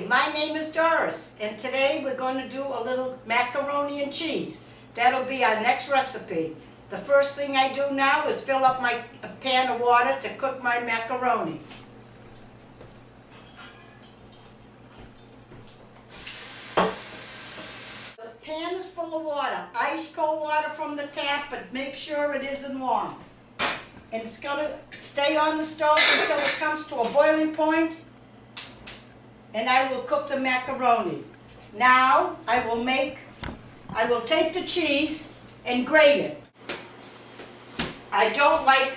my name is Doris, and today we're going to do a little macaroni and cheese. That'll be our next recipe. The first thing I do now is fill up my pan of water to cook my macaroni. The pan is full of water, ice cold water from the tap, but make sure it isn't warm. And it's going to stay on the stove until it comes to a boiling point, and I will cook the macaroni. Now I will take the cheese and grate it. I don't like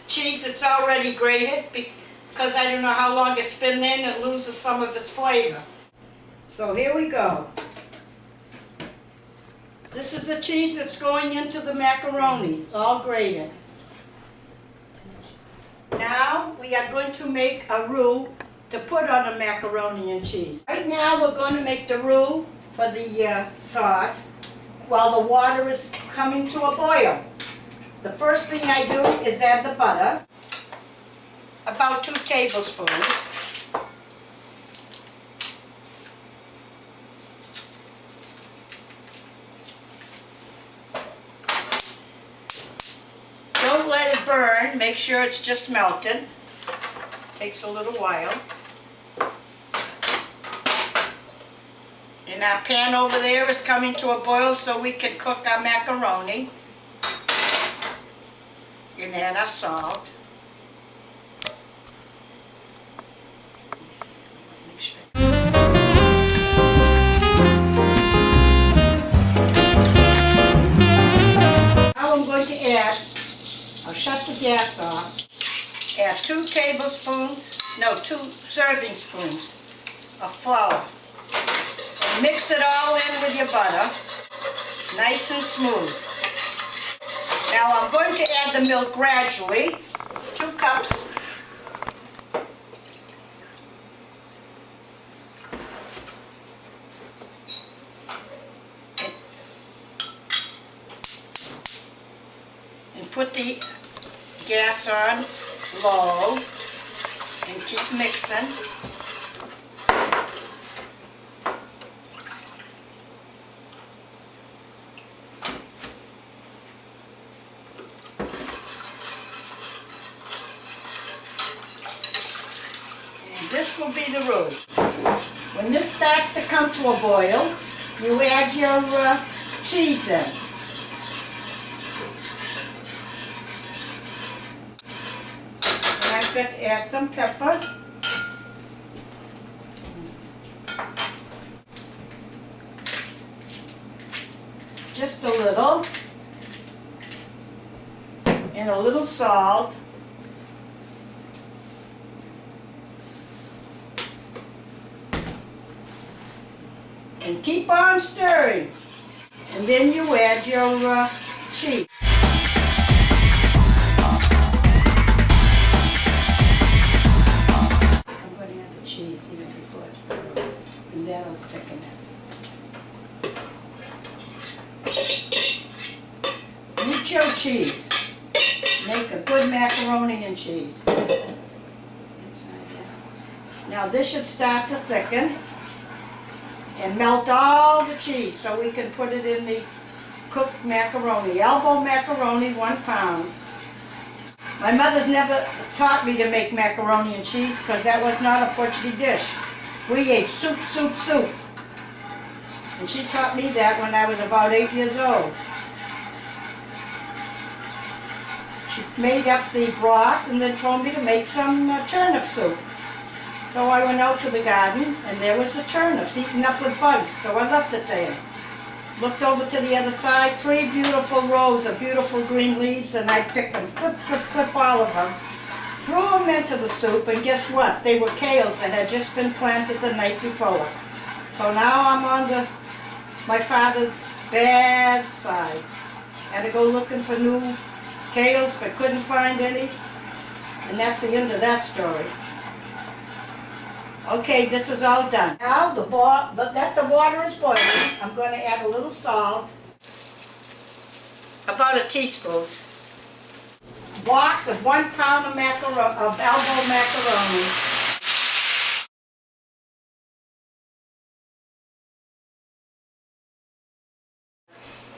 cheese that's already grated because I don't know how long it's been in and it loses some of its flavor. So here we go. This is the cheese that's going into the macaroni, all grated. Now we are going to make a roux to put on the macaroni and cheese. Right now we're going to make the roux for the sauce while the water is coming to a boil. The first thing I do is add the butter, about 2 tablespoons. Don't let it burn, make sure it's just melted. Takes a little while. And our pan over there is coming to a boil so we can cook our macaroni. And add our salt. Make sure. Now I'm going to add, I'll shut the gas off. Add 2 serving spoons of flour. And mix it all in with your butter, nice and smooth. Now I'm going to add the milk gradually, 2 cups. And put the gas on low and keep mixing. And this will be the roux. When this starts to come to a boil, you add your cheese in. I've got to add some pepper. Just a little. And a little salt. And keep on stirring. And then you add your cheese. Cheese even before it's boiled, and that'll thicken it. Mucho cheese. Make a good macaroni and cheese. Now this should start to thicken and melt all the cheese so we can put it in the cooked macaroni. Elbow macaroni, 1 pound. My mother's never taught me to make macaroni and cheese because that was not a Portuguese dish. We ate soup, soup, soup. And she taught me that when I was about 8 years old. She made up the broth and then told me to make some turnip soup. So I went out to the garden and there was the turnips eaten up with bugs, so I left it there. Looked over to the other side, 3 beautiful rows of beautiful green leaves, and I picked them, clip, clip, clip, all of them. Threw them into the soup, and guess what? They were kales that had just been planted the night before. So now I'm on my father's bad side. Had to go looking for new kales, but couldn't find any. And that's the end of that story. Okay, this is all done. Now that the water is boiling, I'm going to add a little salt, about a teaspoon. Box of 1 pound of elbow macaroni.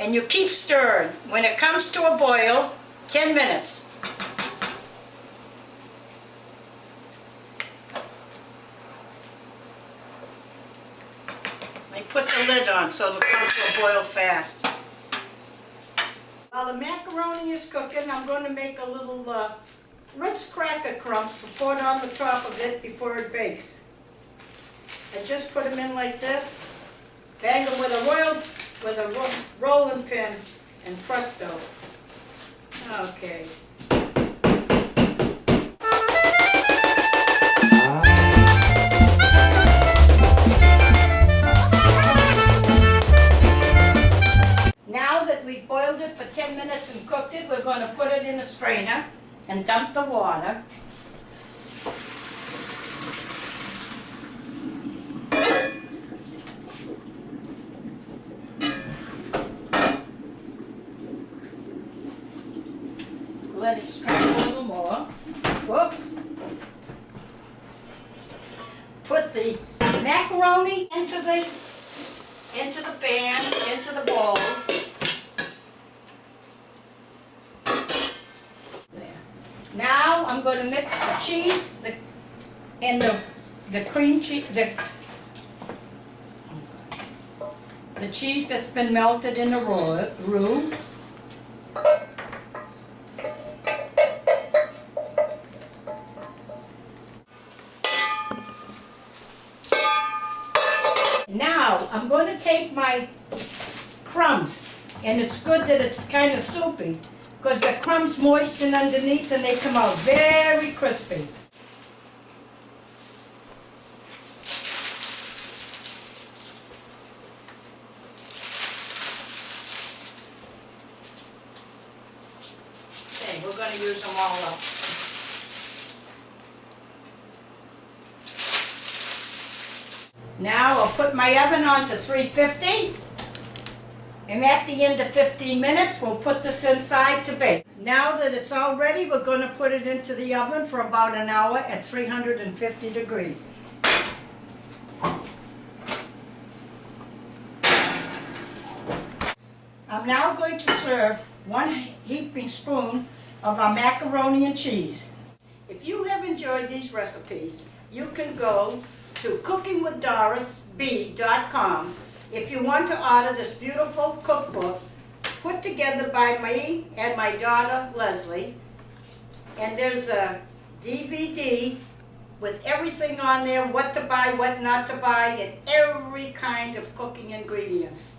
and you keep stirring. When it comes to a boil, 10 minutes. I put the lid on so it'll come to a boil fast. While the macaroni is cooking, I'm going to make a little Ritz cracker crumbs to put on the top of it before it bakes. I just put them in like this, bang them with a rolling pin, and presto. Okay. Now that we've boiled it for 10 minutes and cooked it, we're going to put it in a strainer and dump the water. Let it strain a little more. Whoops. Put the macaroni into the pan, into the bowl. There. Now I'm going to mix the cheese and the cream cheese, the cheese that's been melted in the roux. Now, I'm going to take my crumbs, and it's good that it's kind of soupy, because the crumbs moisten underneath and they come out very crispy. Okay, we're going to use them all up. Now I'll put my oven on to 350, and at the end of 15 minutes we'll put this inside to bake. Now that it's all ready, we're going to put it into the oven for about an hour at 350 degrees. I'm now going to serve 1 heaping spoon of our macaroni and cheese. If you have enjoyed these recipes, you can go to cookingwithdorisb.com if you want to order this beautiful cookbook put together by me and my daughter Leslie. And there's a DVD with everything on there, what to buy, what not to buy, and every kind of cooking ingredients.